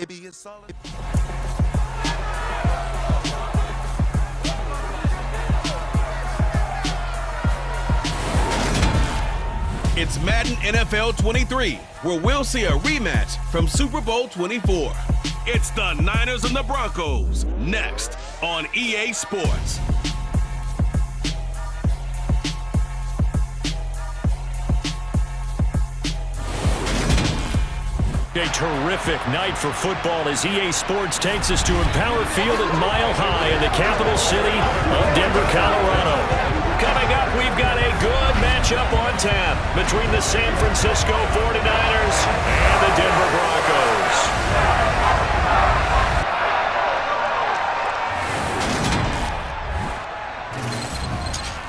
baby, it's all. It's Madden NFL 23, where we'll see a rematch from Super Bowl 24. It's the Niners and the Broncos, next on EA Sports. A terrific night for football as EA Sports takes us to Empower Field at Mile High in the capital city of Denver, Colorado. Coming up, we've got a good matchup on tap between the San Francisco 49ers and the Denver Broncos.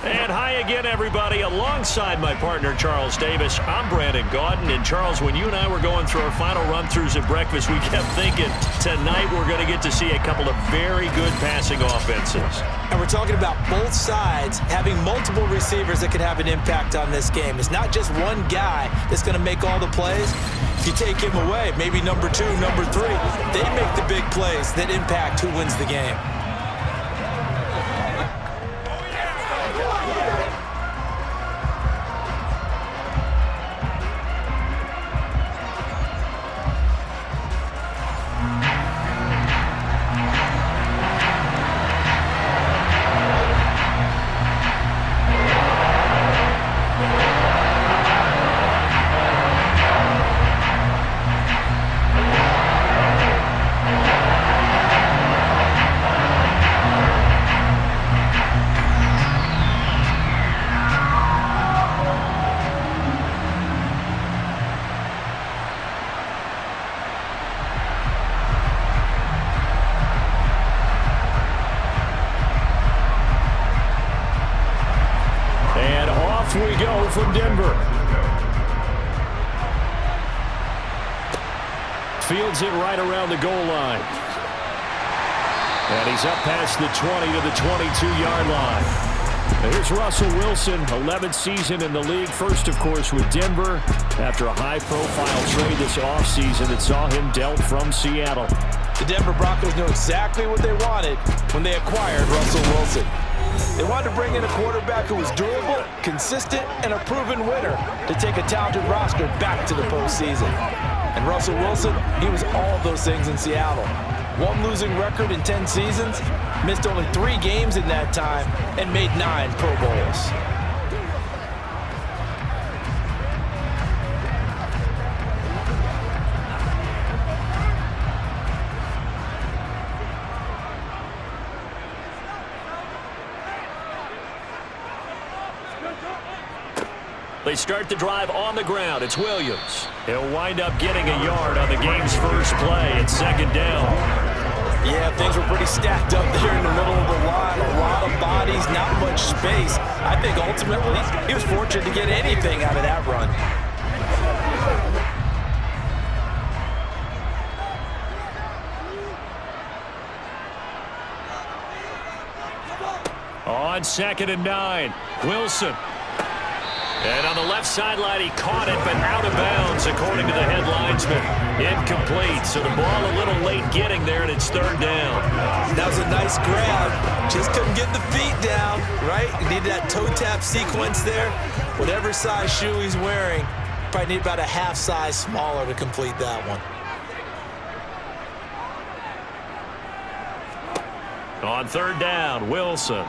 And hi again, everybody. Alongside my partner, Charles Davis, I'm Brandon Gaudin. And Charles, when you and I were going through our final run-throughs at breakfast, we kept thinking tonight we're going to get to see a couple of very good passing offenses. And we're talking about both sides having multiple receivers that could have an impact on this game. It's not just one guy that's going to make all the plays. If you take him away, maybe number 2, number 3, they make the big plays that impact who wins the game. We go from Denver. Fields it right around the goal line. And he's up past the 20 to the 22-yard line. Now here's Russell Wilson, 11th season in the league. First, of course, with Denver after a high-profile trade this offseason that saw him dealt from Seattle. The Denver Broncos knew exactly what they wanted when they acquired Russell Wilson. They wanted to bring in a quarterback who was durable, consistent, and a proven winner to take a talented roster back to the postseason. And Russell Wilson, he was all of those things in Seattle. One losing record in 10 seasons, missed only 3 games in that time, and made 9 Pro Bowls. They start the drive on the ground. It's Williams. He'll wind up getting a yard on the game's first play. It's second down. Yeah, things were pretty stacked up there in the middle of the line. A lot of bodies, not much space. I think ultimately he was fortunate to get anything out of that run. On 2nd and 9, Wilson. And on the left sideline, he caught it, but out of bounds, according to the head linesman. Incomplete, so the ball a little late getting there, and it's 3rd down. That was a nice grab. Just couldn't get the feet down, right? You need that toe tap sequence there. Whatever size shoe he's wearing, probably need about a half size smaller to complete that one. On 3rd down, Wilson.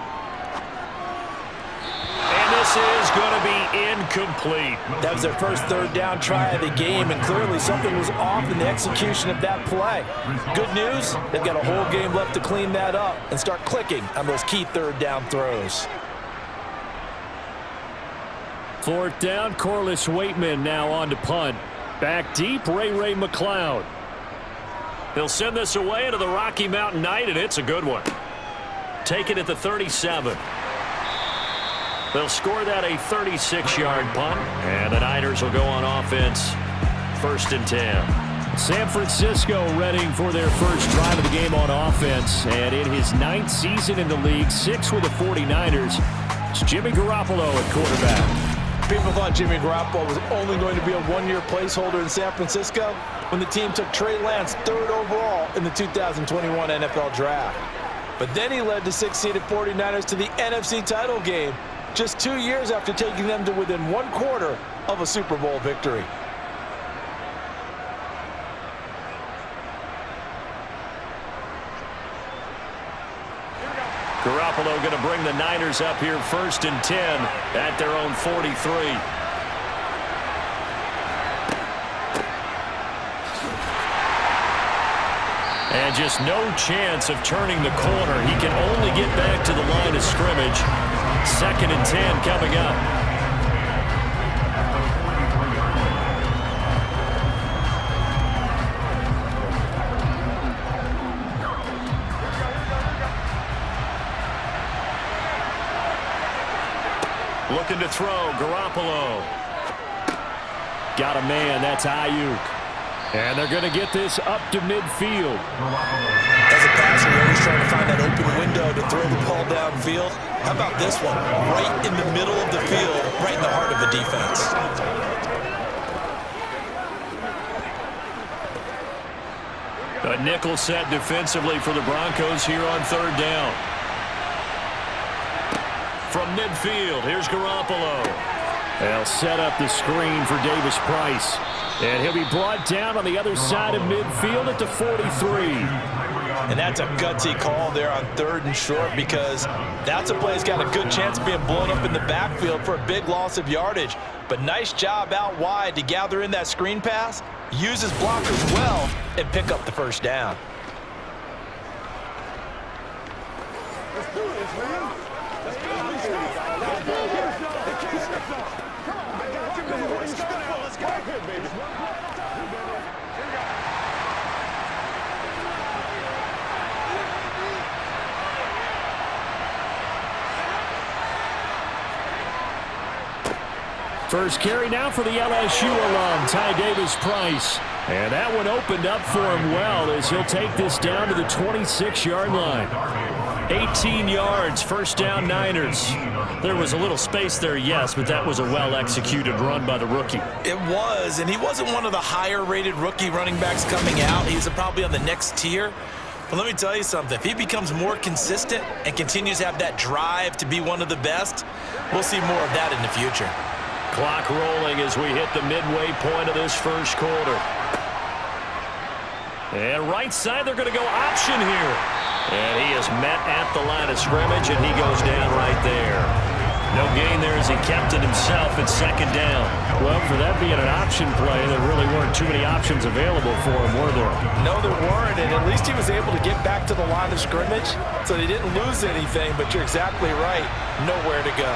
And this is going to be incomplete. That was their first 3rd down try of the game, and clearly something was off in the execution of that play. Good news, they've got a whole game left to clean that up and start clicking on those key 3rd down throws. 4th down, Corliss Waitman now on to punt. Back deep, Ray McLeod. They'll send this away into the Rocky Mountain night, and it's a good one. Take it at the 37. They'll score that a 36-yard punt, and the Niners will go on offense. 1st and 10. San Francisco ready for their first drive of the game on offense, and in his 9th season in the league, 6 with the 49ers, it's Jimmy Garoppolo at quarterback. People thought Jimmy Garoppolo was only going to be a one-year placeholder in San Francisco when the team took Trey Lance 3rd overall in the 2021 NFL Draft. But then he led the 6th-seeded 49ers to the NFC title game just 2 years after taking them to within 1/4 of a Super Bowl victory. Garoppolo going to bring the Niners up here 1st and 10 at their own 43. And just no chance of turning the corner. He can only get back to the line of scrimmage. 2nd and 10 coming up. Looking to throw, Garoppolo. Got a man, that's Ayuk. And they're going to get this up to midfield. As a passer, you're always trying to find that open window to throw the ball downfield. How about this one? Right in the middle of the field, right in the heart of the defense. A nickel set defensively for the Broncos here on 3rd down. From midfield, here's Garoppolo. They'll set up the screen for Davis Price. And he'll be brought down on the other side of midfield at the 43. And that's a gutsy call there on 3rd and short, because that's a play that's got a good chance of being blown up in the backfield for a big loss of yardage. But nice job out wide to gather in that screen pass, use his blockers well, and pick up the 1st down. Let's do this, man. Let's go. Let's go. Baby. First carry now for the LSU alum, Ty Davis Price. And that one opened up for him well as he'll take this down to the 26-yard line. 18 yards, 1st down Niners. There was a little space there, yes, but that was a well-executed run by the rookie. It was, and he wasn't one of the higher-rated rookie running backs coming out. He's probably on the next tier. But let me tell you something. If he becomes more consistent and continues to have that drive to be one of the best, we'll see more of that in the future. Clock rolling as we hit the midway point of this 1st quarter. And right side, they're going to go option here. And he is met at the line of scrimmage, and he goes down right there. No gain there as he kept it himself at 2nd down. Well, for that being an option play, there really weren't too many options available for him, were there? No, there weren't, and at least he was able to get back to the line of scrimmage, so they didn't lose anything, but you're exactly right. Nowhere to go.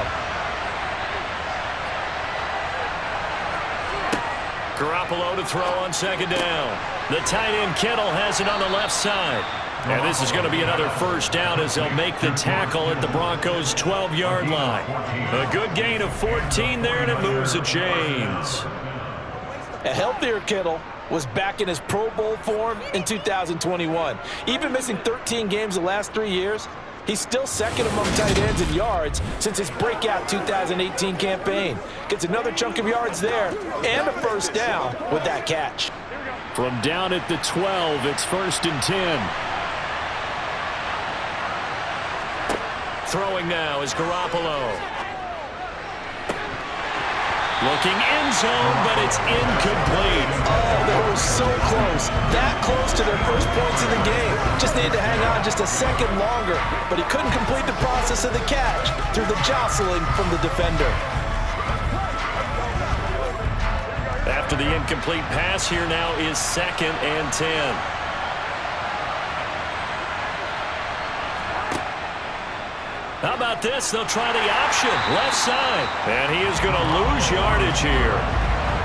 Garoppolo to throw on 2nd down. The tight end Kittle has it on the left side. And this is going to be another 1st down as they'll make the tackle at the Broncos' 12-yard line. A good gain of 14 there, and it moves the chains. A healthier Kittle was back in his Pro Bowl form in 2021. Even missing 13 games the last 3 years, he's still 2nd among tight ends in yards since his breakout 2018 campaign. Gets another chunk of yards there and a 1st down with that catch. From down at the 12, it's 1st and 10. Throwing now is Garoppolo. Looking end zone, but it's incomplete. Oh, they were so close. That close to their first points in the game. Just needed to hang on just a second longer, but he couldn't complete the process of the catch through the jostling from the defender. After the incomplete pass, here now is 2nd and 10. How about this? They'll try the option, left side. And he is going to lose yardage here.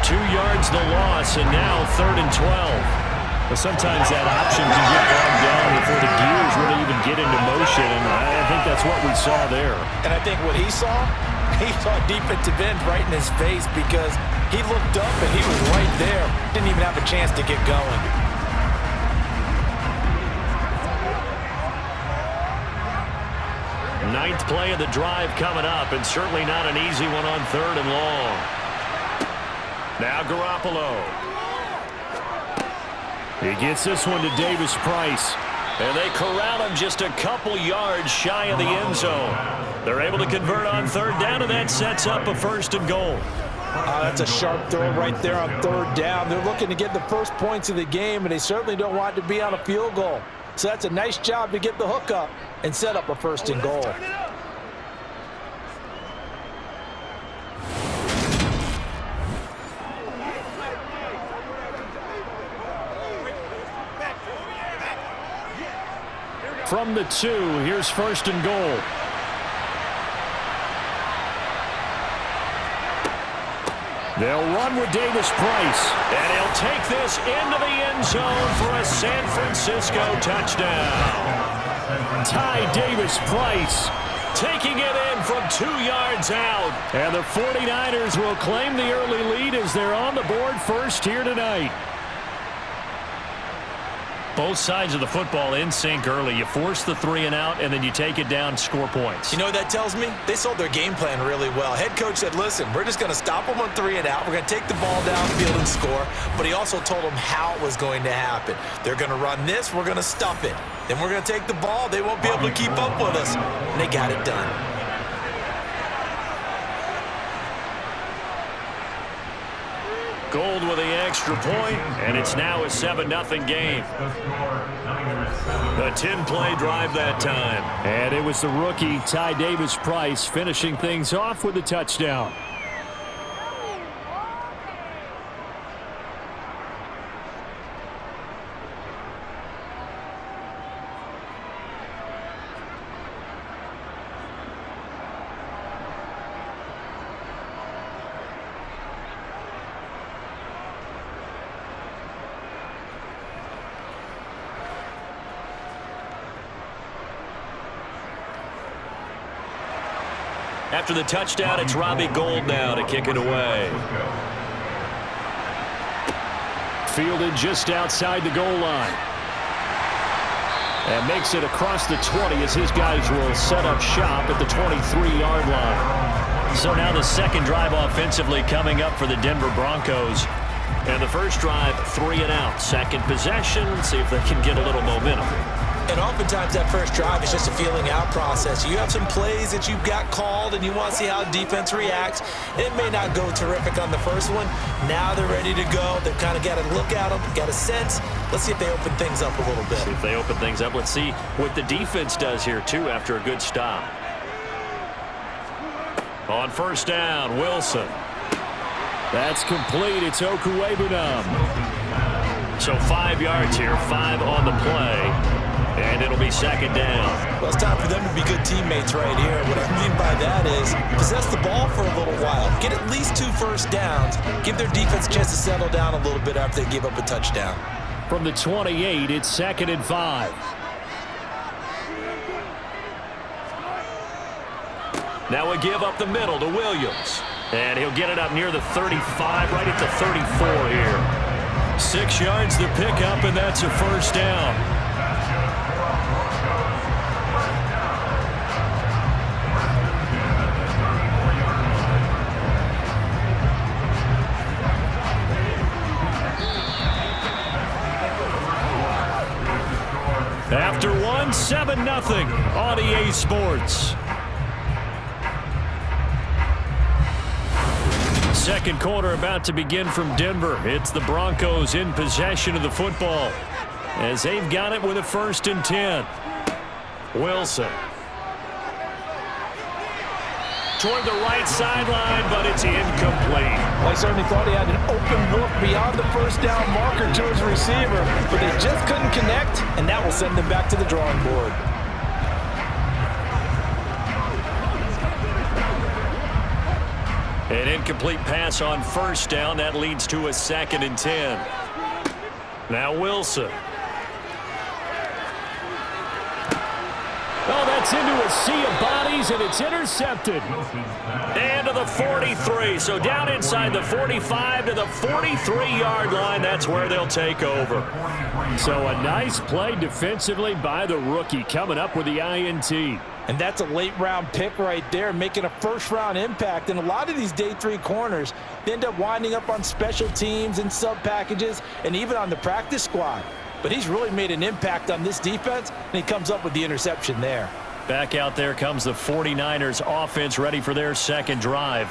2 yards the loss, and now 3rd and 12. But sometimes that option can get bogged down before the gears really even get into motion, and I think that's what we saw there. And I think what he saw defensive end right in his face, because he looked up and he was right there. Didn't even have a chance to get going. Ninth play of the drive coming up, and certainly not an easy one on 3rd and long. Now Garoppolo. He gets this one to Davis Price. And they corral him just a couple yards shy of the end zone. They're able to convert on 3rd down, and that sets up a 1st and goal. That's a sharp throw right there on 3rd down. They're looking to get the first points of the game, and they certainly don't want to be on a field goal. So that's a nice job to get the hook up and set up a 1st and goal. From the 2, here's 1st and goal. They'll run with Davis Price. And he'll take this into the end zone for a San Francisco touchdown. Ty Davis Price taking it in from 2 yards out. And the 49ers will claim the early lead as they're on the board first here tonight. Both sides of the football in sync early. You force the 3 and out, and then you take it down, score points. You know what that tells me? They sold their game plan really well. Head coach said, listen, we're just going to stop them on 3 and out. We're going to take the ball downfield and score. But he also told them how it was going to happen. They're going to run this. We're going to stop it. Then we're going to take the ball. They won't be able to keep up with us. And they got it done. Gold with the extra point, and it's now a 7-0 game. A 10-play drive that time. And it was the rookie, Ty Davis Price, finishing things off with a touchdown. After the touchdown, it's Robbie Gould now to kick it away. Fielded just outside the goal line. And makes it across the 20 as his guys will set up shop at the 23-yard line. So now the second drive offensively coming up for the Denver Broncos. And the first drive, 3 and out. Second possession, see if they can get a little momentum. And oftentimes that first drive is just a feeling out process. You have some plays that you've got called and you want to see how defense reacts. It may not go terrific on the first one. Now they're ready to go. They've kind of got a look at them, got a sense. Let's see if they open things up a little bit. See if they open things up. Let's see what the defense does here, too, after a good stop. On first down, Wilson. That's complete. It's Okuwebunam. So 5 yards here, 5 on the play. And it'll be second down. Well, it's time for them to be good teammates right here. What I mean by that is possess the ball for a little while. Get at least 2 first downs. Give their defense a chance to settle down a little bit after they give up a touchdown. From the 28, it's 2nd and 5. Now we give up the middle to Williams. And he'll get it up near the 35, right at the 34 here. 6 yards to pick up, and that's a first down. After one, 7-0 on EA Sports. Second quarter about to begin from Denver. It's the Broncos in possession of the football as they've got it with a 1st and 10. Wilson. Toward the right sideline, but it's incomplete. Well, I certainly thought he had an open look beyond the first down marker to his receiver, but they just couldn't connect, and that will send them back to the drawing board. An incomplete pass on first down. That leads to a 2nd and 10. Now Wilson. Oh, that's into a sea of bodies, and it's intercepted. And to the 43. So down inside the 45 to the 43-yard line. That's where they'll take over. So a nice play defensively by the rookie coming up with the INT. And that's a late-round pick right there, making a first-round impact. And a lot of these day 3 corners, they end up winding up on special teams and sub-packages and even on the practice squad. But he's really made an impact on this defense, and he comes up with the interception there. Back out there comes the 49ers offense ready for their second drive.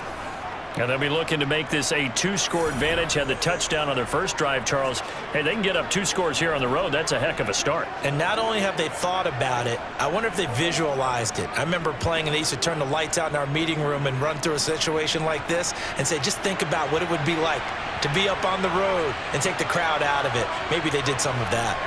And they'll be looking to make this a 2-score advantage. Had the touchdown on their first drive, Charles. Hey, they can get up 2 scores here on the road. That's a heck of a start. And not only have they thought about it, I wonder if they visualized it. I remember playing and they used to turn the lights out in our meeting room and run through a situation like this and say, just think about what it would be like to be up on the road and take the crowd out of it. Maybe they did some of that.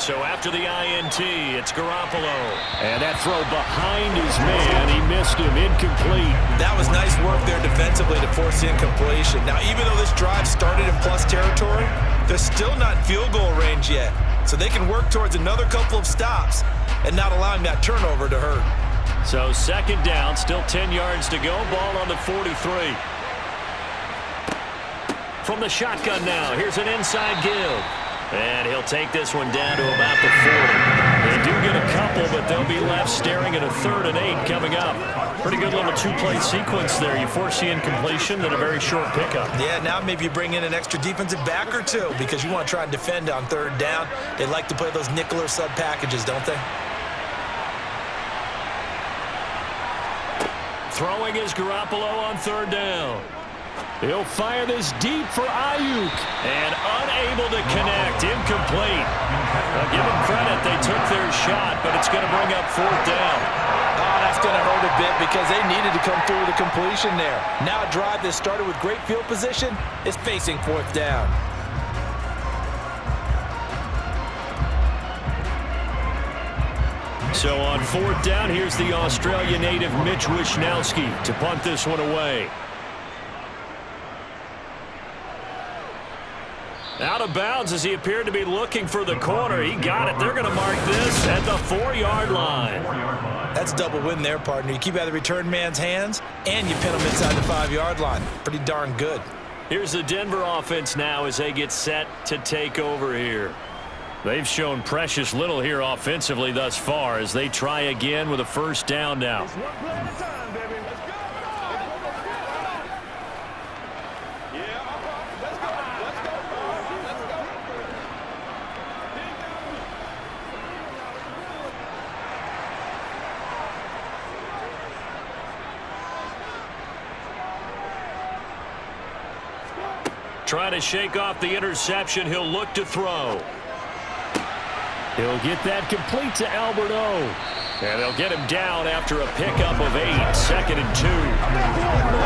So after the INT, it's Garoppolo. And that throw behind his man. He missed him. Incomplete. That was nice work there defensively to force the incompletion. Now, even though this drive started in plus territory, they're still not in field goal range yet. So they can work towards another couple of stops and not allowing that turnover to hurt. So second down, still 10 yards to go. Ball on the 43. From the shotgun now, here's an inside give. And he'll take this one down to about the 40. They do get a couple, but they'll be left staring at a 3rd and 8 coming up. Pretty good little 2-play sequence there. You force the incompletion, then a very short pickup. Yeah, now maybe you bring in an extra defensive back or 2 because you want to try and defend on 3rd down. They like to play those nickel or sub packages, don't they? Throwing is Garoppolo on 3rd down. He'll fire this deep for Ayuk. And unable to connect. Incomplete. I'll give them credit. They took their shot, but it's going to bring up 4th down. Oh, that's going to hurt a bit because they needed to come through with a completion there. Now a drive that started with great field position is facing 4th down. So on 4th down, here's the Australia native Mitch Wishnowsky to punt this one away. Out of bounds as he appeared to be looking for the corner. He got it. They're going to mark this at the 4-yard line. That's a double win there, partner. You keep out of the return man's hands, and you pin him inside the 5-yard line. Pretty darn good. Here's the Denver offense now as they get set to take over here. They've shown precious little here offensively thus far as they try again with a 1st down now. Trying to shake off the interception. He'll look to throw. He'll get that complete to Albert O. And they'll get him down after a pickup of 8. 2nd and 2.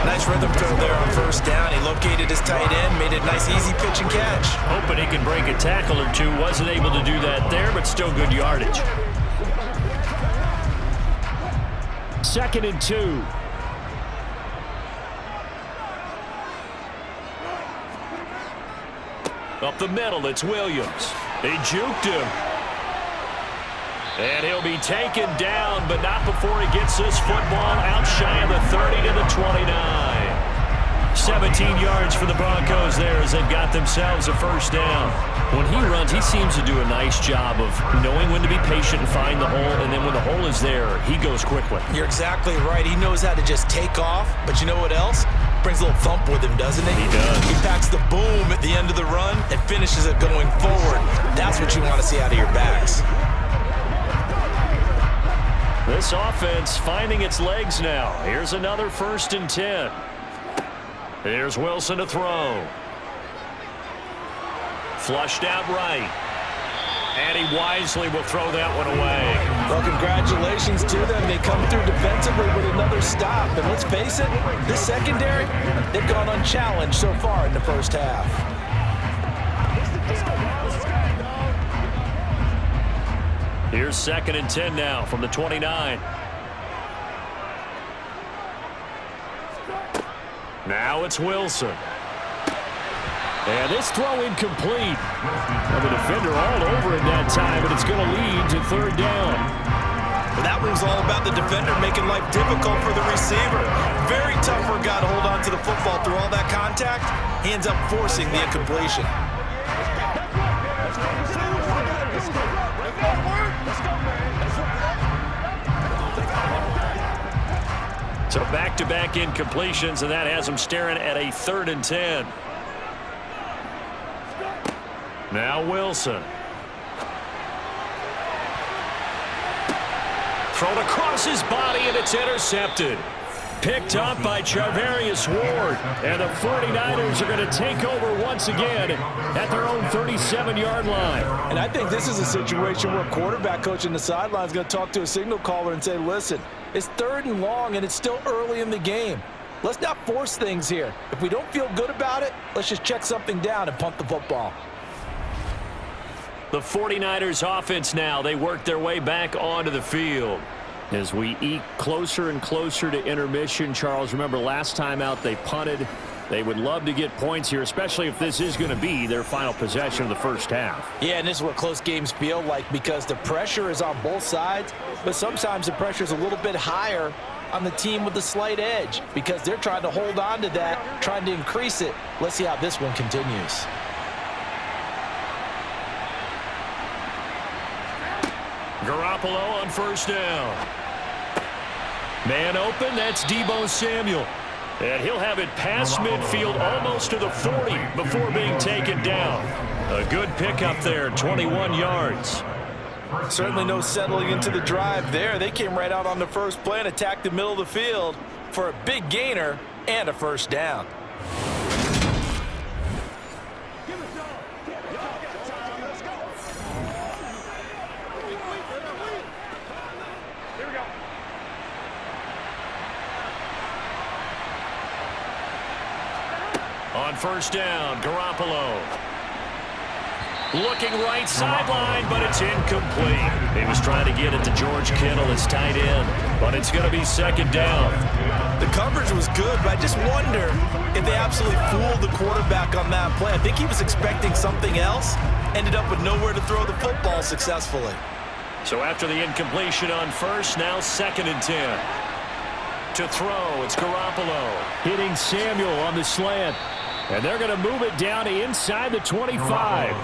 Nice rhythm throw there on 1st down. He located his tight end, made it a nice easy pitch and catch. Hoping he can break a tackle or 2. Wasn't able to do that there, but still good yardage. 2nd and 2. Up the middle, it's Williams. He juked him. And he'll be taken down, but not before he gets this football out shy of the 30 to the 29. 17 yards for the Broncos there as they've got themselves a 1st down. When he runs, he seems to do a nice job of knowing when to be patient and find the hole, and then when the hole is there, he goes quickly. You're exactly right. He knows how to just take off, but you know what else? Brings a little thump with him, doesn't he? He does. He packs the boom at the end of the run and finishes it going forward. That's what you want to see out of your backs. This offense finding its legs now. Here's another 1st and 10. Here's Wilson to throw. Flushed out right. And he wisely will throw that one away. Well, congratulations to them. They come through defensively with another stop. And let's face it, this secondary, they've gone unchallenged so far in the 1st half. Here's 2nd and 10 now from the 29. Now it's Wilson. And this throw incomplete. Well, the defender all over it that time, but it's going to lead to 3rd down. Well, that one was all about the defender making life difficult for the receiver. Very tough for a guy to hold on to the football through all that contact. He ends up forcing the incompletion. So back-to-back incompletions, and that has them staring at a 3rd and 10. Now Wilson. Thrown across his body, and it's intercepted. Picked up by Charvarius Ward. And the 49ers are going to take over once again at their own 37-yard line. And I think this is a situation where a quarterback coach in the sideline is going to talk to a signal caller and say, listen, it's 3rd and long, and it's still early in the game. Let's not force things here. If we don't feel good about it, let's just check something down and punt the football. The 49ers offense now, they work their way back onto the field. As we eke closer and closer to intermission, Charles, remember last time out they punted. They would love to get points here, especially if this is going to be their final possession of the first half. Yeah, and this is what close games feel like because the pressure is on both sides, but sometimes the pressure is a little bit higher on the team with the slight edge because they're trying to hold on to that, trying to increase it. Let's see how this one continues. Garoppolo on 1st down. Man open, that's Deebo Samuel. And he'll have it past midfield almost to the 40 before being taken down. A good pickup there, 21 yards. Certainly no settling into the drive there. They came right out on the first play and attacked the middle of the field for a big gainer and a 1st down. On 1st down, Garoppolo. Looking right sideline, but it's incomplete. He was trying to get it to George Kittle, his tight end, but it's going to be 2nd down. The coverage was good, but I just wonder if they absolutely fooled the quarterback on that play. I think he was expecting something else, ended up with nowhere to throw the football successfully. So after the incompletion on 1st, now 2nd and 10. To throw, it's Garoppolo. Hitting Samuel on the slant. And they're going to move it down to inside the 25.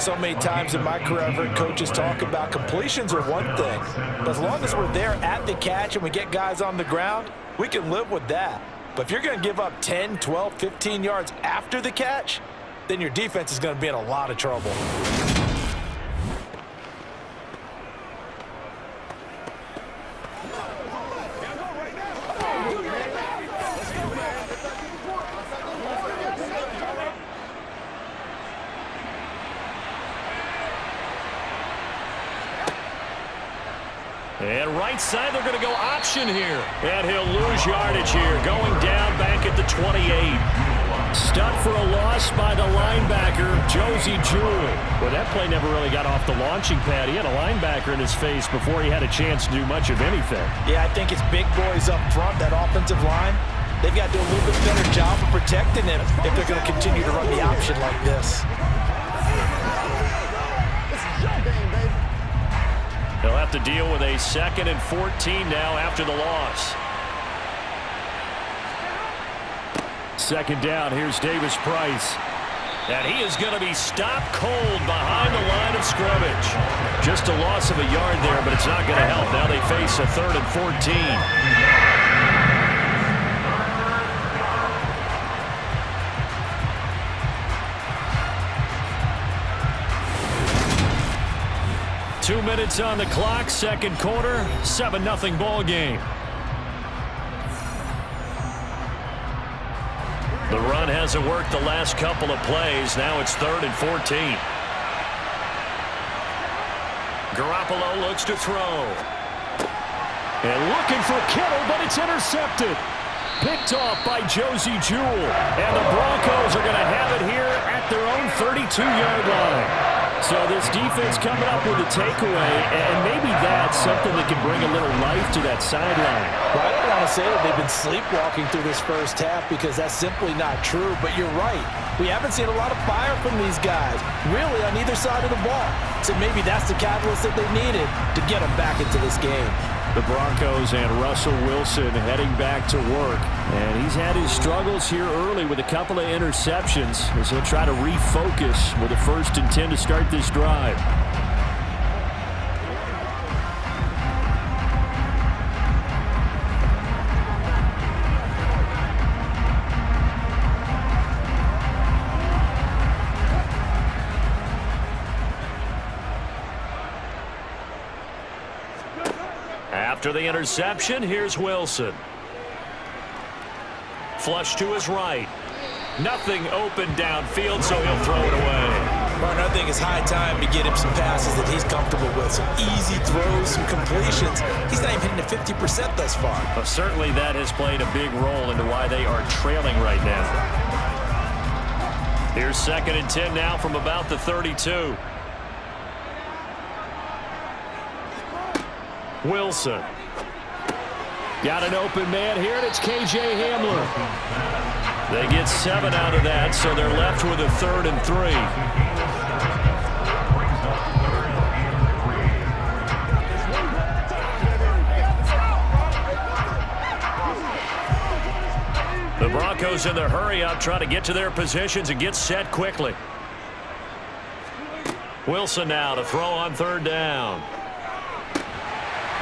So many times in my career I've heard coaches talk about completions are one thing. But as long as we're there at the catch and we get guys on the ground, we can live with that. But if you're going to give up 10, 12, 15 yards after the catch, then your defense is going to be in a lot of trouble. And right side, they're going to go option here. And he'll lose yardage here, going down back at the 28. Stuck for a loss by the linebacker, Josie Jewell. Well, that play never really got off the launching pad. He had a linebacker in his face before he had a chance to do much of anything. Yeah, I think it's big boys up front, that offensive line. They've got to do a little bit better job of protecting him if they're going to continue to run the option like this. They'll have to deal with a 2nd and 14 now after the loss. 2nd down, here's Davis Price. And he is going to be stopped cold behind the line of scrimmage. Just a loss of a yard there, but it's not going to help. Now they face a 3rd and 14. 2 minutes on the clock, 2nd quarter, 7-0 ball game. The run hasn't worked the last couple of plays. Now it's 3rd and 14. Garoppolo looks to throw. And looking for Kittle, but it's intercepted. Picked off by Josie Jewell. And the Broncos are going to have it here at their own 32-yard line. So this defense coming up with a takeaway, and maybe that's something that can bring a little life to that sideline. Well, I don't want to say that they've been sleepwalking through this first half because that's simply not true, but you're right. We haven't seen a lot of fire from these guys, really on either side of the ball. So maybe that's the catalyst that they needed to get them back into this game. The Broncos and Russell Wilson heading back to work. And he's had his struggles here early with a couple of interceptions as he'll try to refocus with a 1st and 10 to start this drive. After the interception, here's Wilson. Flush to his right. Nothing open downfield, so he'll throw it away. Martin, I think it's high time to get him some passes that he's comfortable with. Some easy throws, some completions. He's not even hitting the 50% thus far. But certainly that has played a big role into why they are trailing right now. Here's 2nd and 10 now from about the 32. Wilson. Got an open man here, and it's K.J. Hamler. They get 7 out of that, so they're left with a 3rd and 3. The Broncos in the hurry-up trying to get to their positions and get set quickly. Wilson now to throw on 3rd down.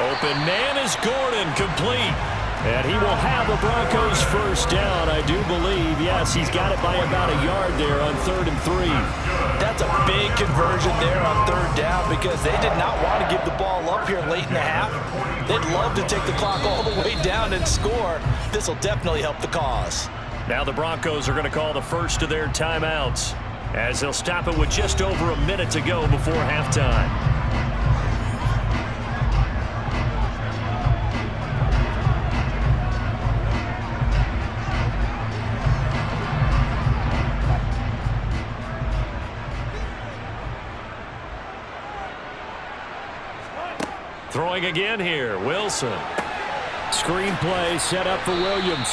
Open man is Gordon, complete. And he will have the Broncos 1st down, I do believe. Yes, he's got it by about a yard there on 3rd and 3. That's a big conversion there on 3rd down because they did not want to give the ball up here late in the half. They'd love to take the clock all the way down and score. This will definitely help the cause. Now the Broncos are going to call the first of their timeouts as they'll stop it with just over a minute to go before halftime. Throwing again here, Wilson. Screenplay set up for Williams.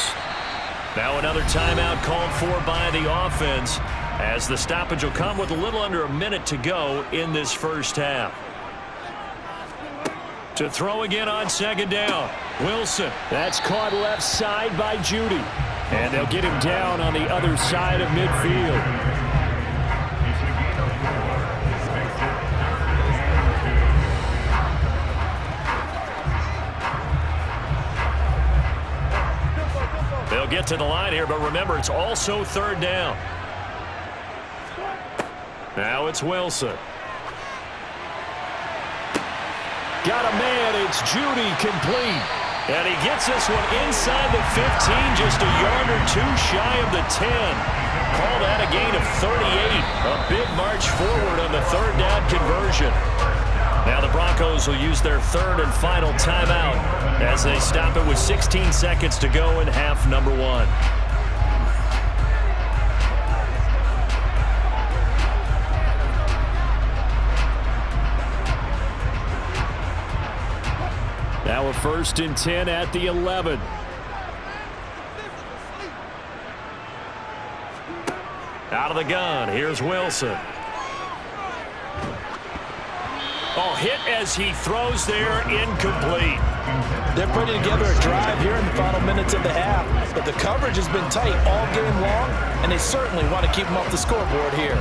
Now another timeout called for by the offense as the stoppage will come with a little under a minute to go in this 1st half. To throw again on 2nd down, Wilson. That's caught left side by Judy. And they'll get him down on the other side of midfield. They'll get to the line here, but remember, it's also 3rd down. Now it's Wilson. Got a man, it's Judy, complete. And he gets this one inside the 15, just a yard or 2 shy of the 10. Call that a gain of 38. A big march forward on the 3rd down conversion. Now the Broncos will use their 3rd and final timeout as they stop it with 16 seconds to go in half number 1. Now a 1st and 10 at the 11. Out of the gun, here's Wilson. Oh, hit as he throws there, incomplete. They're putting together a drive here in the final minutes of the half, but the coverage has been tight all game long, and they certainly want to keep them off the scoreboard here.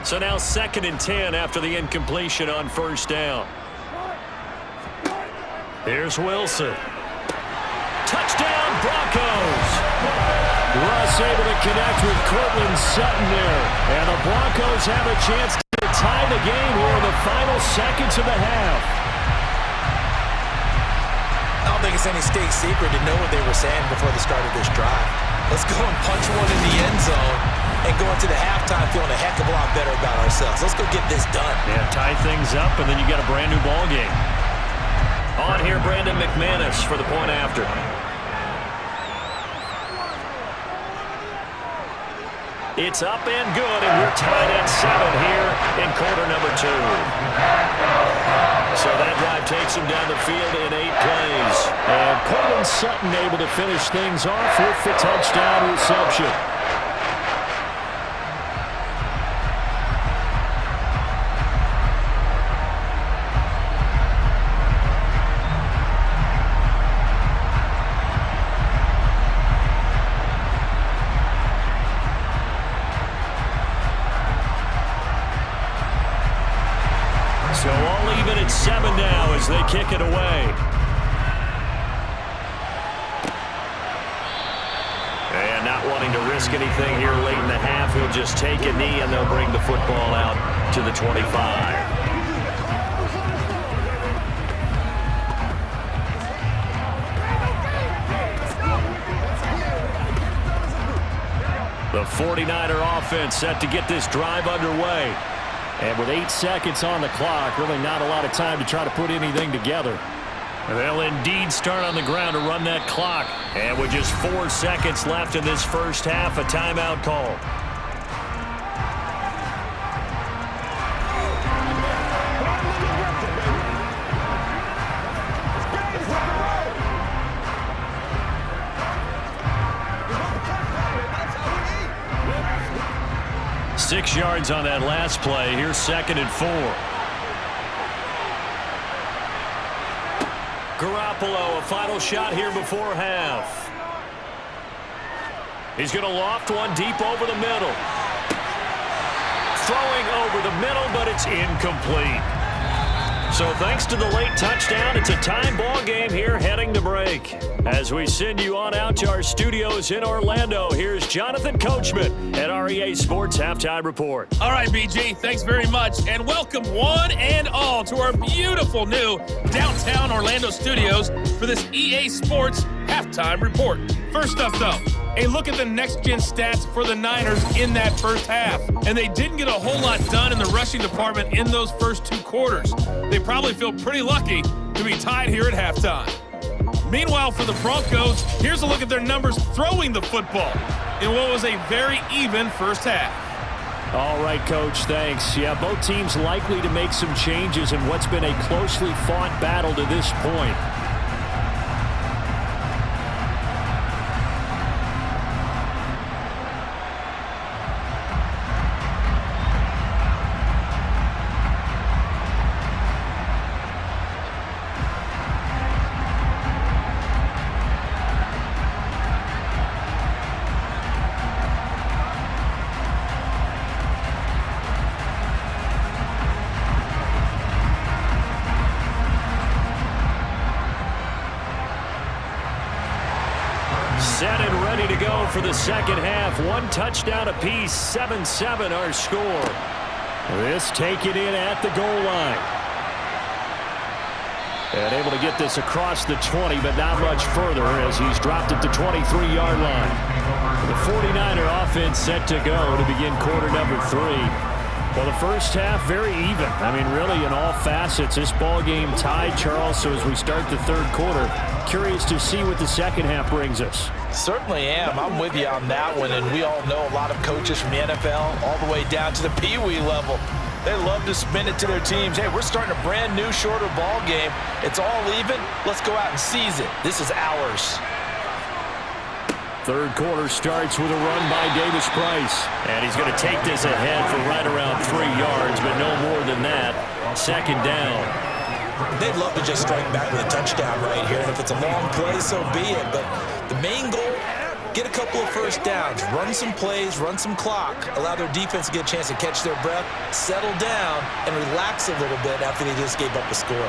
So now 2nd and 10 after the incompletion on 1st down. Here's Wilson. Touchdown, Broncos! Russ able to connect with Cortland Sutton there. And the Broncos have a chance to tie the game here in the final seconds of the half. I don't think it's any state secret to know what they were saying before the start of this drive. Let's go and punch one in the end zone and go into the halftime feeling a heck of a lot better about ourselves. Let's go get this done. Yeah, tie things up, and then you got a brand new ball game. On here, Brandon McManus for the point after. It's up and good, and we're tied at 7 here in quarter number 2. So that drive takes him down the field in 8 plays. And Cortland Sutton able to finish things off with the touchdown reception. So all even at 7 now as they kick it away. And not wanting to risk risk anything here late in the half. He'll just take a knee, and they'll bring the football out to the 25. The 49er offense set to get this drive underway. And with 8 seconds on the clock, really not a lot of time to try to put anything together. They'll indeed start on the ground to run that clock. And with just 4 seconds left in this first half, a timeout called. Six yards on that last play. Here's 2nd and 4. Garoppolo, a final shot here before half. He's going to loft one deep over the middle. Throwing over the middle, but it's incomplete. So thanks to the late touchdown, it's a time ball game here heading to break. As we send you on out to our studios in Orlando, here's Jonathan Coachman at REA Sports Halftime Report. All right, BG, thanks very much. And welcome one and all to our beautiful new downtown Orlando studios for this EA Sports Halftime Report. First up, though, a look at the next-gen stats for the Niners in that first half. And they didn't get a whole lot done in the rushing department in those first 2 quarters. They probably feel pretty lucky to be tied here at halftime. Meanwhile, for the Broncos, here's a look at their numbers throwing the football in what was a very even first half. All right, Coach, thanks. Yeah, both teams likely to make some changes in what's been a closely fought battle to this point. Set and ready to go for the second half. 1 touchdown apiece, 7-7 our score. This taken in at the goal line. And able to get this across the 20, but not much further as he's dropped at the 23-yard line. The 49er offense set to go to begin quarter number 3. Well, the first half, very even. I mean, really, in all facets, this ball game tied, Charles. So as we start the third quarter, curious to see what the second half brings us. Certainly am. I'm with you on that one. And we all know a lot of coaches from the NFL all the way down to the Pee-wee level. They love to spin it to their teams. Hey, we're starting a brand new, shorter ball game. It's all even. Let's go out and seize it. This is ours. Third quarter starts with a run by Davis Price. And he's going to take this ahead for right around 3 yards, but no more than that. Second down. They'd love to just strike back with a touchdown right here. And if it's a long play, so be it. But the main goal, get a couple of first downs, run some plays, run some clock, allow their defense to get a chance to catch their breath, settle down, and relax a little bit after they just gave up a score.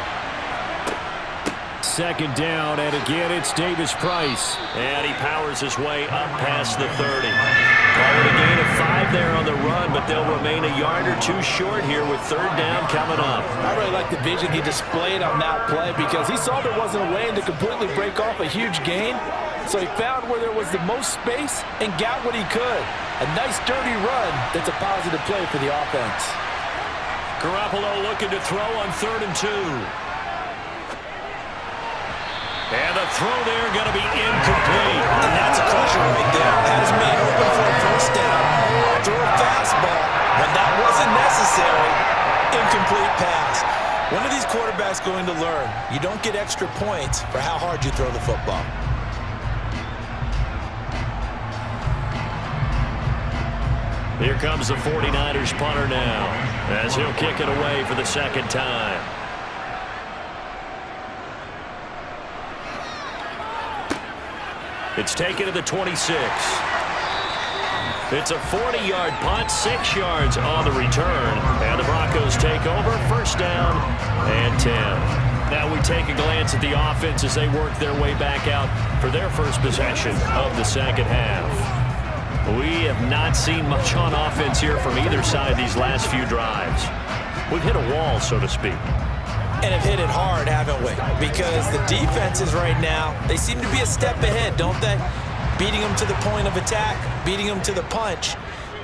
Second down, and again, it's Davis Price. And he powers his way up past the 30. Call it a gain of 5 there on the run, but they'll remain a yard or 2 short here with third down coming up. I really like the vision he displayed on that play because he saw there wasn't a way to completely break off a huge gain. So he found where there was the most space and got what he could. A nice, dirty run that's a positive play for the offense. Garoppolo looking to throw on 3rd and 2. And the throw there going to be incomplete. And that's a crusher right there. That is man open for a first down. Throw a fastball when that wasn't necessary. Incomplete pass. When are these quarterbacks going to learn? You don't get extra points for how hard you throw the football. Here comes the 49ers punter now as he'll kick it away for the second time. It's taken to the 26. It's a 40-yard punt, 6 yards on the return. And the Broncos take over, first down and 10. Now we take a glance at the offense as they work their way back out for their first possession of the second half. We have not seen much on offense here from either side these last few drives. We've hit a wall, so to speak. And have hit it hard, haven't we? Because the defenses right now, they seem to be a step ahead, don't they? Beating them to the point of attack, beating them to the punch.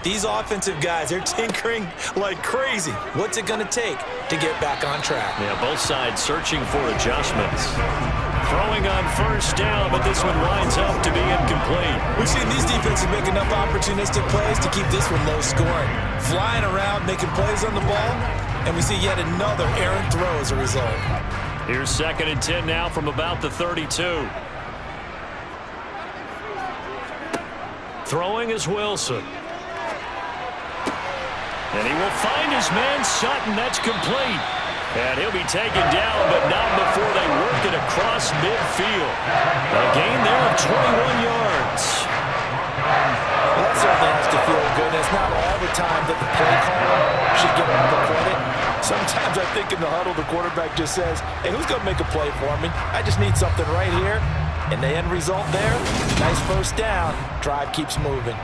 These offensive guys, they're tinkering like crazy. What's it going to take to get back on track? Yeah, both sides searching for adjustments. Throwing on first down, but this one winds up to be incomplete. We've seen these defenses make enough opportunistic plays to keep this one low scoring. Flying around, making plays on the ball, and we see yet another errant throw as a result. Here's 2nd and 10 now from about the 32. Throwing is Wilson. And he will find his man Sutton. That's complete. And he'll be taken down, but not before they work it across midfield. A gain there of 21 yards. Well, that certainly has to feel good. It's not all the time that the play caller should get all the credit. Sometimes I think in the huddle, the quarterback just says, hey, who's going to make a play for me? I just need something right here. And the end result there, nice first down. Drive keeps moving.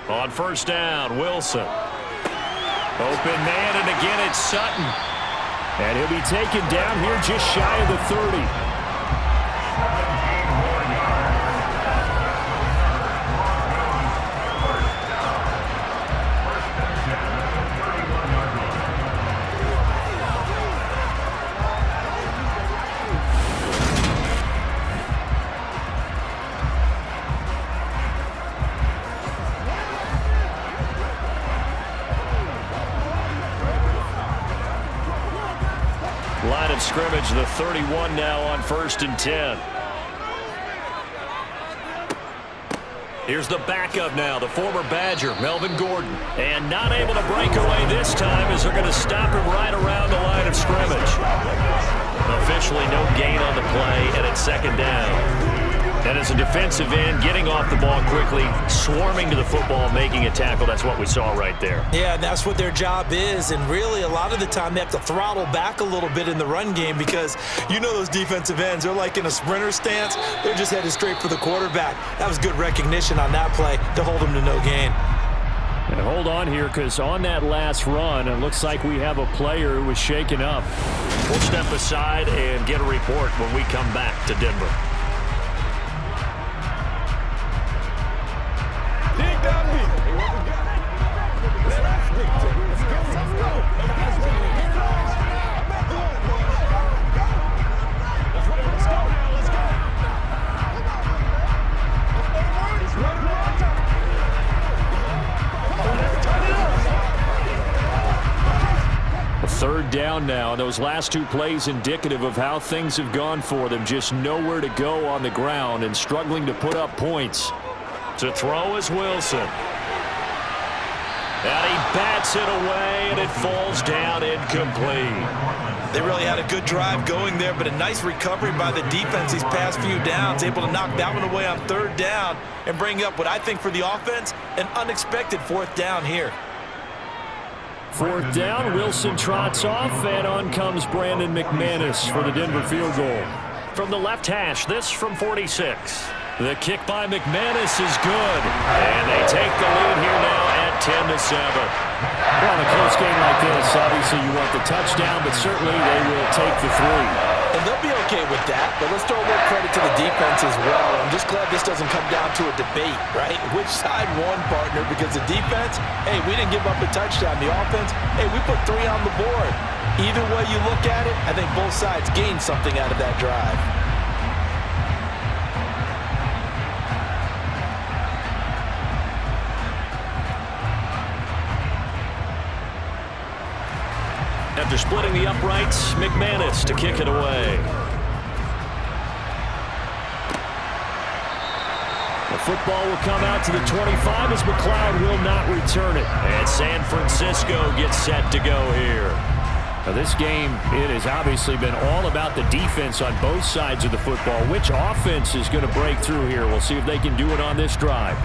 On first down, Wilson. Open man, and again it's Sutton. And he'll be taken down here just shy of the 30. Line of scrimmage, the 31 now on 1st and 10. Here's the backup now, the former Badger, Melvin Gordon. And not able to break away this time as they're going to stop him right around the line of scrimmage. Officially no gain on the play, and it's 2nd down. And as a defensive end, getting off the ball quickly, swarming to the football, making a tackle, that's what we saw right there. Yeah, and that's what their job is. And really, a lot of the time, they have to throttle back a little bit in the run game because you know those defensive ends, they're like in a sprinter stance. They're just headed straight for the quarterback. That was good recognition on that play to hold them to no gain. And hold on here, because on that last run, it looks like we have a player who was shaken up. We'll step aside and get a report when we come back to Denver. Third down now, and those last two plays indicative of how things have gone for them. Just nowhere to go on the ground and struggling to put up points. To throw is Wilson. And he bats it away, and it falls down incomplete. They really had a good drive going there, but a nice recovery by the defense these past few downs, able to knock that one away on 3rd down and bring up what I think for the offense, an unexpected 4th down here. 4th down, Wilson trots off, and on comes Brandon McManus for the Denver field goal. From the left hash, this from 46. The kick by McManus is good, and they take the lead here now at 10-7. Well, in a close game like this, obviously you want the touchdown, but certainly they will take the 3. And they'll be okay with that, but let's throw a little credit to the defense as well. I'm just glad this doesn't come down to a debate, right? Which side won, partner? Because the defense, hey, we didn't give up a touchdown. The offense, hey, we put 3 on the board. Either way you look at it, I think both sides gained something out of that drive. After splitting the uprights, McManus to kick it away. The football will come out to the 25 as McLeod will not return it. And San Francisco gets set to go here. Now this game, it has obviously been all about the defense on both sides of the football. Which offense is going to break through here? We'll see if they can do it on this drive.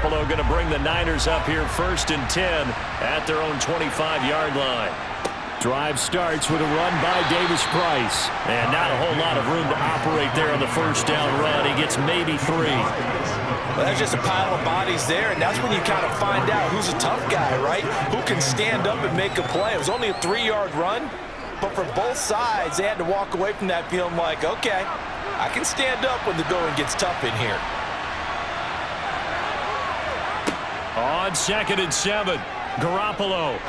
Garoppolo going to bring the Niners up here 1st and 10 at their own 25-yard line. Drive starts with a run by Davis Price. And not a whole lot of room to operate there on the first down run. He gets maybe 3. Well, that's just a pile of bodies there, and that's when you kind of find out who's a tough guy, right? Who can stand up and make a play. It was only a 3-yard run, but for both sides, they had to walk away from that feeling like, okay, I can stand up when the going gets tough in here. On 2nd and 7, Garoppolo.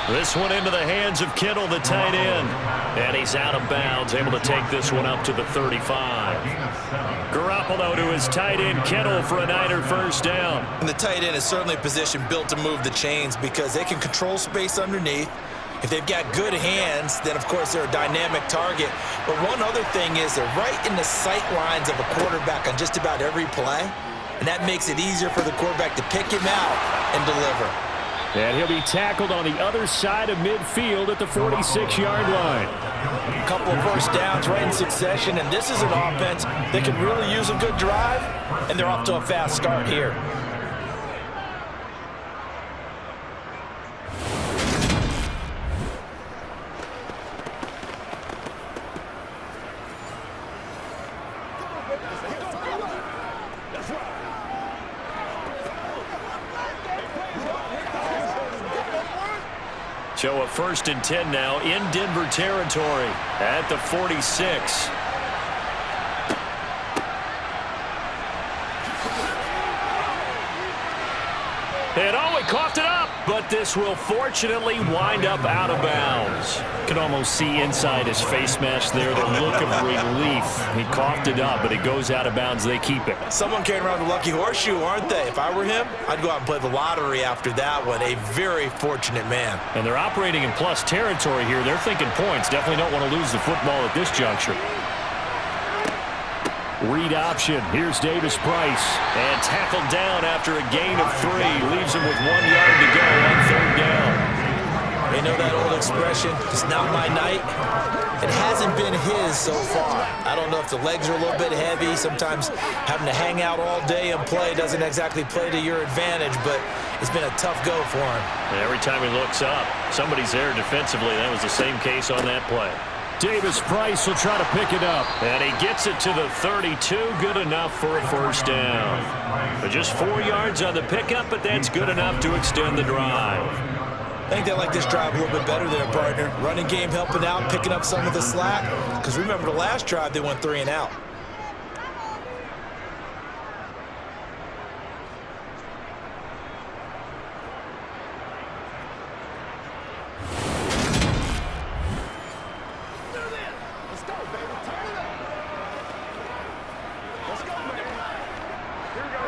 This one into the hands of Kittle, the tight end. And he's out of bounds, able to take this one up to the 35. Garoppolo to his tight end, Kittle, for a Niner first down. And the tight end is certainly a position built to move the chains because they can control space underneath. If they've got good hands, then, of course, they're a dynamic target. But one other thing is they're right in the sight lines of a quarterback on just about every play. And that makes it easier for the quarterback to pick him out and deliver. And he'll be tackled on the other side of midfield at the 46-yard line. A couple of first downs right in succession, and this is an offense that can really use a good drive, and they're off to a fast start here. So a 1st and 10 now in Denver territory at the 46. And oh, he coughed it up, but this will fortunately wind up out of bounds. Can almost see inside his face mask there the look of relief. He coughed it up, but it goes out of bounds. They keep it. Someone carrying around the lucky horseshoe, aren't they? If I were him, I'd go out and play the lottery after that one. A very fortunate man. And they're operating in plus territory here. They're thinking points. Definitely don't want to lose the football at this juncture. Read option. Here's Davis Price. And tackled down after a gain of 3. Leaves him with 1 yard to go on 3rd down. You know that old expression, it's not my night? It hasn't been his so far. I don't know if the legs are a little bit heavy. Sometimes having to hang out all day and play doesn't exactly play to your advantage, but it's been a tough go for him. And every time he looks up, somebody's there defensively. That was the same case on that play. Davis Price will try to pick it up. And he gets it to the 32. Good enough for a first down. But just 4 yards on the pickup, but that's good enough to extend the drive. I think they like this drive a little bit better there, partner. Running game helping out, picking up some of the slack. Because remember the last drive, they went 3 and out.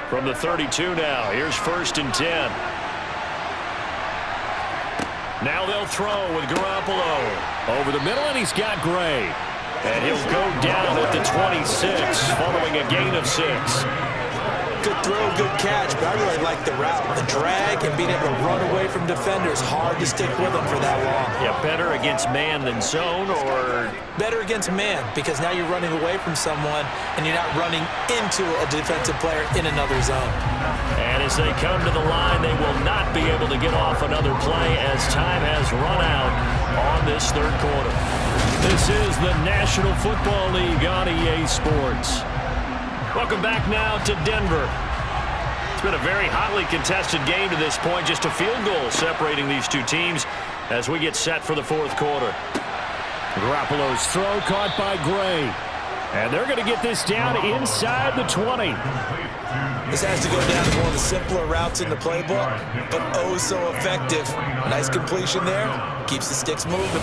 From the 32 now, here's 1st and 10. Now they'll throw with Garoppolo. Over the middle, and he's got Gray. And he'll go down at the 26, following a gain of 6. Good throw, good catch, but I really like the route. The drag and being able to run away from defenders. Hard to stick with them for that long. Yeah, better against man than zone, or? Better against man, because now you're running away from someone, and you're not running into a defensive player in another zone. And as they come to the line, they will not be able to get off another play as time has run out on this 3rd quarter. This is the National Football League on EA Sports. Welcome back now to Denver. It's been a very hotly contested game to this point. Just a field goal separating these two teams as we get set for the 4th quarter. Garoppolo's throw caught by Gray. And they're going to get this down inside the 20. This has to go down as one of the simpler routes in the playbook, but oh so effective. Nice completion there. Keeps the sticks moving.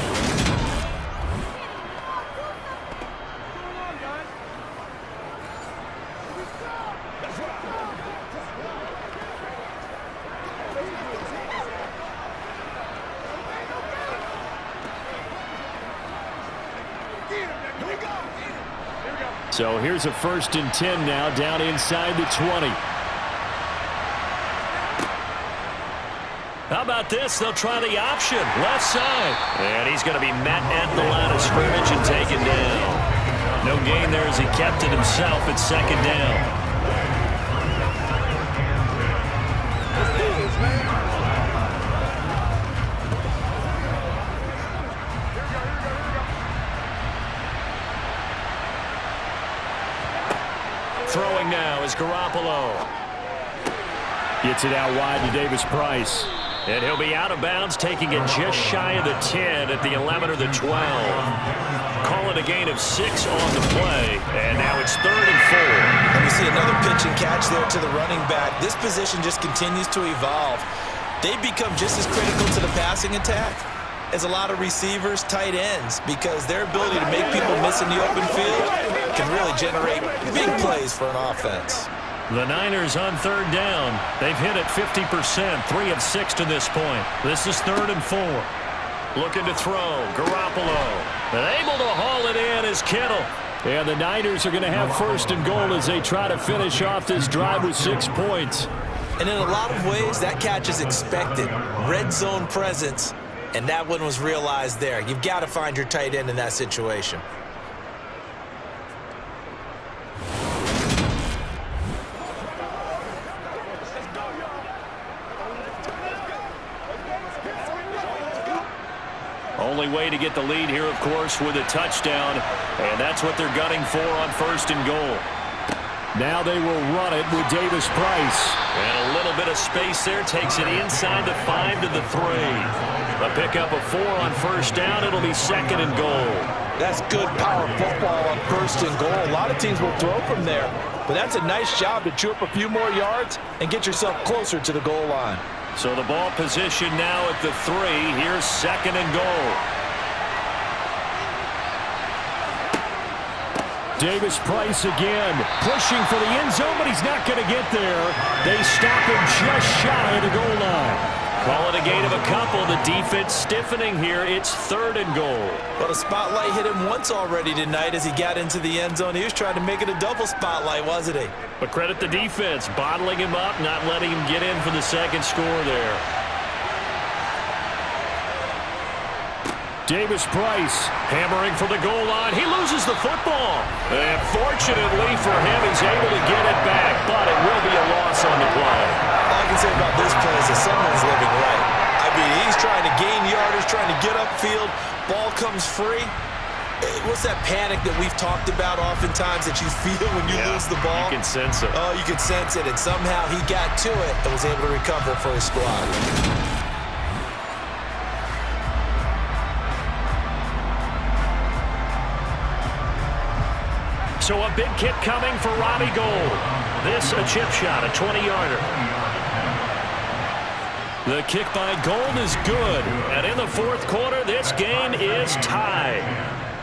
So here's a 1st and 10 now, down inside the 20. How about this? They'll try the option, left side. And he's going to be met at the line of scrimmage and taken down. No gain there as he kept it himself at 2nd down. Throwing now is Garoppolo. Gets it out wide to Davis Price. And he'll be out of bounds, taking it just shy of the 10 at the 11 or the 12. Call it a gain of 6 on the play, and now it's 3rd and 4. And we see another pitch and catch there to the running back. This position just continues to evolve. They become just as critical to the passing attack as a lot of receivers, tight ends, because their ability to make people miss in the open field can really generate big plays for an offense. The Niners on 3rd down. They've hit it 50%, 3 of 6 to this point. This is 3rd and 4. Looking to throw, Garoppolo. And able to haul it in is Kittle. And the Niners are going to have 1st and goal as they try to finish off this drive with 6 points. And in a lot of ways, that catch is expected. Red zone presence, and that one was realized there. You've got to find your tight end in that situation. Only way to get the lead here, of course, with a touchdown, and that's what they're gunning for on 1st and goal. Now they will run it with Davis Price. And a little bit of space there, takes it inside the 5 to the 3. A pickup of 4 on 1st down. It'll be 2nd and goal. That's good power football on 1st and goal. A lot of teams will throw from there, but that's a nice job to chew up a few more yards and get yourself closer to the goal line. So the ball position now at the 3. Here's 2nd and goal. Davis Price again, pushing for the end zone, but he's not going to get there. They stop him just shy of the goal line. Call it a gain of a couple. The defense stiffening here. It's 3rd and goal. But a spotlight hit him once already tonight as he got into the end zone. He was trying to make it a double spotlight, wasn't he? But credit the defense, bottling him up, not letting him get in for the 2nd score there. Davis Price hammering for the goal line. He loses the football. And fortunately for him, he's able to get it back, but it will be a loss on the play. All I can say about this play is that someone's living right. I mean, he's trying to gain yardage, trying to get upfield. Ball comes free. What's that panic that we've talked about oftentimes that you feel when you lose the ball? You can sense it. Oh, you can sense it, and somehow he got to it and was able to recover for his squad. So a big kick coming for Robbie Gould. This a chip shot, a 20-yarder. The kick by Gould is good. And in the 4th quarter, this game is tied.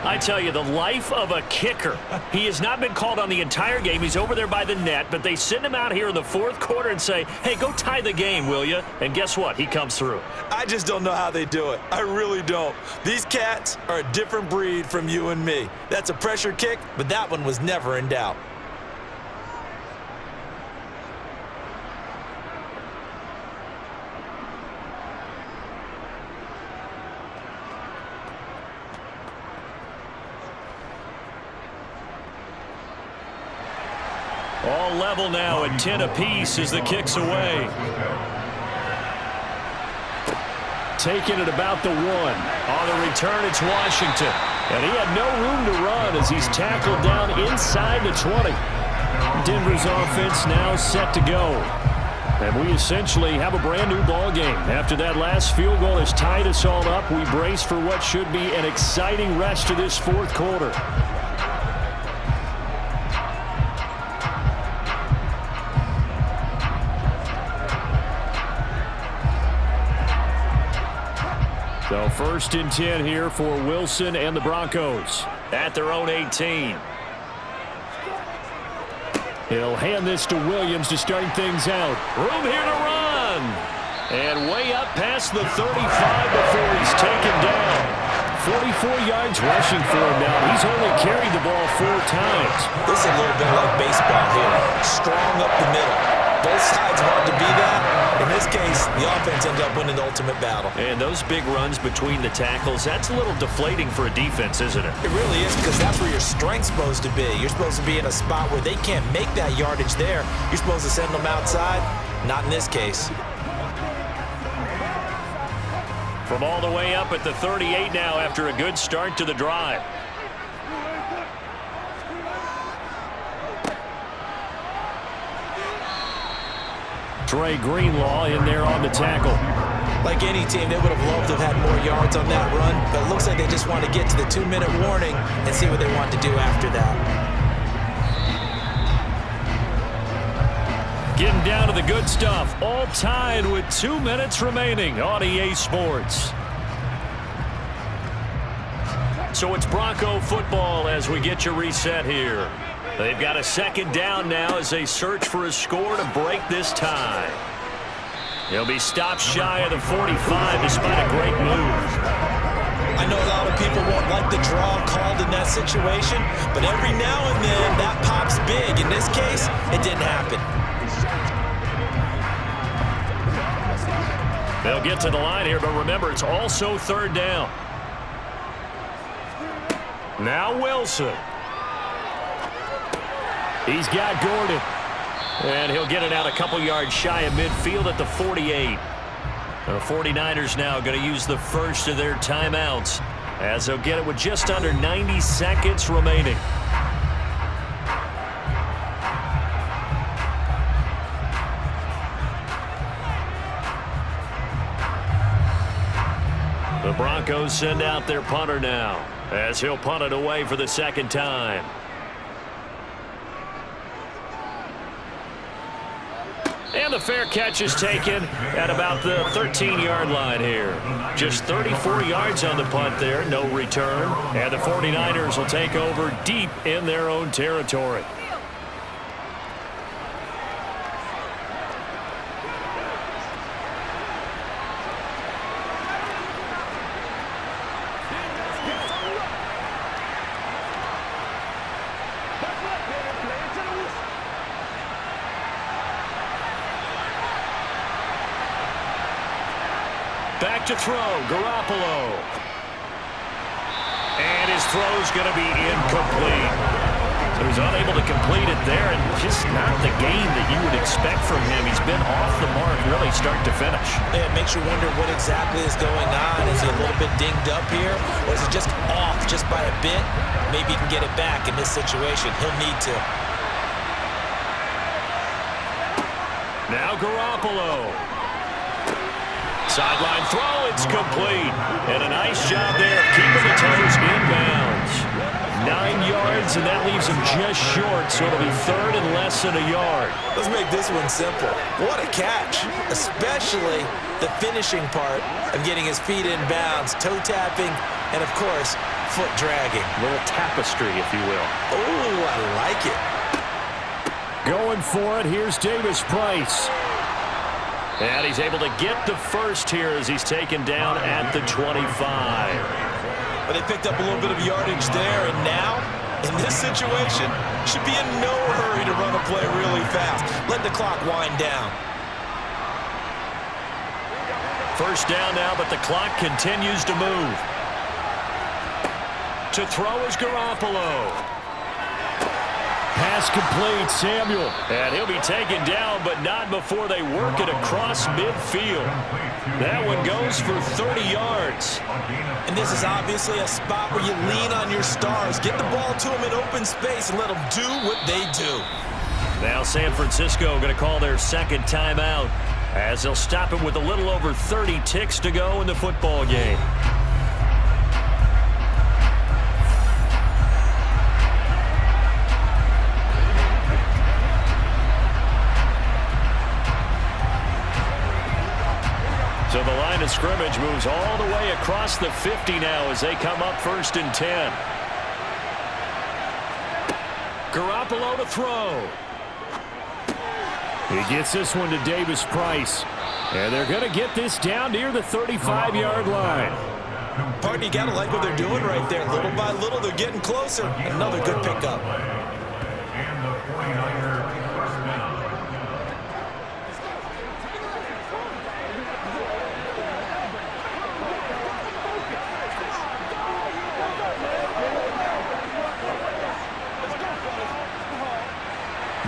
I tell you, the life of a kicker. He has not been called on the entire game. He's over there by the net, but they send him out here in the 4th quarter and say, hey, go tie the game, will you? And guess what? He comes through. I just don't know how they do it. I really don't. These cats are a different breed from you and me. That's a pressure kick, but that one was never in doubt. All level now at 10 apiece as the kick's away. Taking it about the 1. On the return, it's Washington. And he had no room to run as he's tackled down inside the 20. Denver's offense now set to go. And we essentially have a brand new ball game. After that last field goal has tied us all up, we brace for what should be an exciting rest of this 4th quarter. So 1st and 10 here for Wilson and the Broncos at their own 18. He'll hand this to Williams to start things out. Room here to run. And way up past the 35 before he's taken down. 44 yards rushing for him now. He's only carried the ball 4 times. This is a little bit like baseball here. Strong up the middle. Both sides hard to be that. In this case, the offense ended up winning the ultimate battle. And those big runs between the tackles, that's a little deflating for a defense, isn't it? It really is, because that's where your strength's supposed to be. You're supposed to be in a spot where they can't make that yardage there. You're supposed to send them outside. Not in this case. From all the way up at the 38 now after a good start to the drive. Dre Greenlaw in there on the tackle. Like any team, they would have loved to have had more yards on that run, but it looks like they just want to get to the 2-minute warning and see what they want to do after that. Getting down to the good stuff. All tied with 2 minutes remaining on EA Sports. So it's Bronco football as we get you reset here. They've got a second down now as they search for a score to break this tie. He'll be stopped shy of the 45 despite a great move. I know a lot of people won't like the draw called in that situation, but every now and then that pops big. In this case, it didn't happen. They'll get to the line here, but remember, it's also third down. Now Wilson. He's got Gordon. And he'll get it out a couple yards shy of midfield at the 48. The 49ers now going to use the first of their timeouts as they'll get it with just under 90 seconds remaining. The Broncos send out their punter now as he'll punt it away for the second time. And the fair catch is taken at about the 13-yard line here. Just 34 yards on the punt there, no return. And the 49ers will take over deep in their own territory. Back to throw, Garoppolo. And his throw's going to be incomplete. So he's unable to complete it there, and just not the game that you would expect from him. He's been off the mark really start to finish. Yeah, it makes you wonder what exactly is going on. Is he a little bit dinged up here, or is it just off just by a bit? Maybe he can get it back in this situation. He'll need to. Now Garoppolo. Sideline throw, it's complete. And a nice job there of keeping the toes inbounds. 9 yards, and that leaves him just short, so it'll be third and less than a yard. Let's make this one simple. What a catch, especially the finishing part of getting his feet in bounds, toe tapping, and of course, foot dragging. A little tapestry, if you will. Oh, I like it. Going for it, here's Davis Price. And he's able to get the first here as he's taken down at the 25. But they picked up a little bit of yardage there, and now, in this situation, should be in no hurry to run a play really fast. Let the clock wind down. First down now, but the clock continues to move. To throw is Garoppolo. Pass complete, Samuel. And he'll be taken down, but not before they work it across midfield. That one goes for 30 yards. And this is obviously a spot where you lean on your stars. Get the ball to them in open space and let them do what they do. Now San Francisco going to call their second timeout as they'll stop it with a little over 30 ticks to go in the football game. So the line of scrimmage moves all the way across the 50 now as they come up first and 10. Garoppolo to throw. He gets this one to Davis Price. And they're going to get this down near the 35-yard line. Partner, you got to like what they're doing right there. Little by little, they're getting closer. Another good pickup. And the 49ers first down.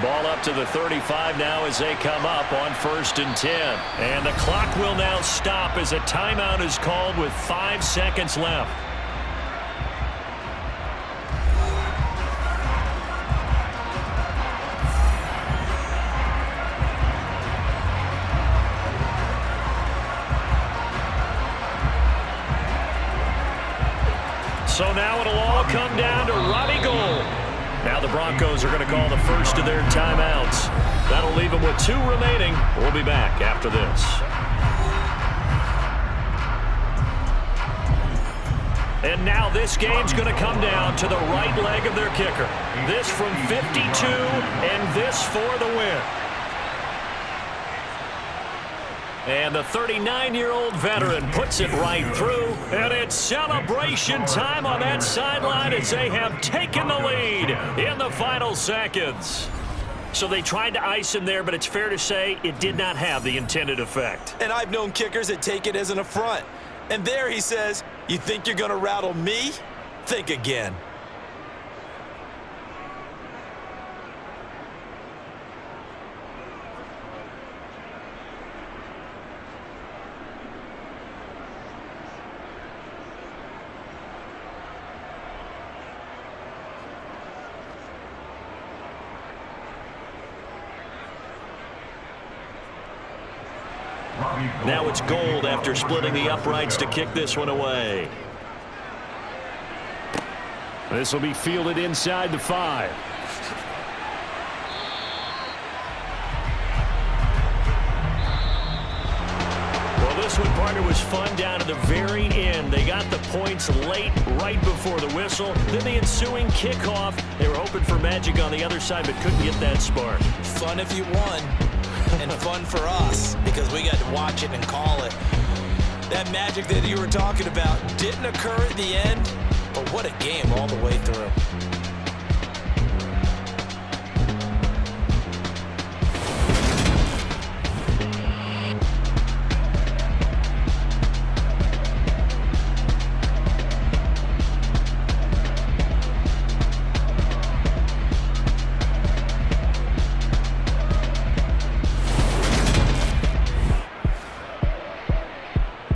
Ball up to the 35 now as they come up on first and 10. And the clock will now stop as a timeout is called with 5 seconds left. So now it'll all come down to Robbie Gould. Now the Broncos are going to call the first of their timeouts. That'll leave them with 2 remaining. We'll be back after this. And now this game's going to come down to the right leg of their kicker. This from 52 and this for the win. And the 39-year-old veteran puts it right through. And it's celebration time on that sideline as they have taken the lead in the final seconds. So they tried to ice him there, but it's fair to say it did not have the intended effect. And I've known kickers that take it as an affront. And there he says, "You think you're going to rattle me? Think again." Now it's Gould after splitting the uprights to kick this one away. This will be fielded inside the 5. Well, this one, partner, was fun down to the very end. They got the points late, right before the whistle. Then the ensuing kickoff. They were hoping for magic on the other side, but couldn't get that spark. Fun if you won. And fun for us because we got to watch it and call it. That magic that you were talking about didn't occur at the end, but what a game all the way through.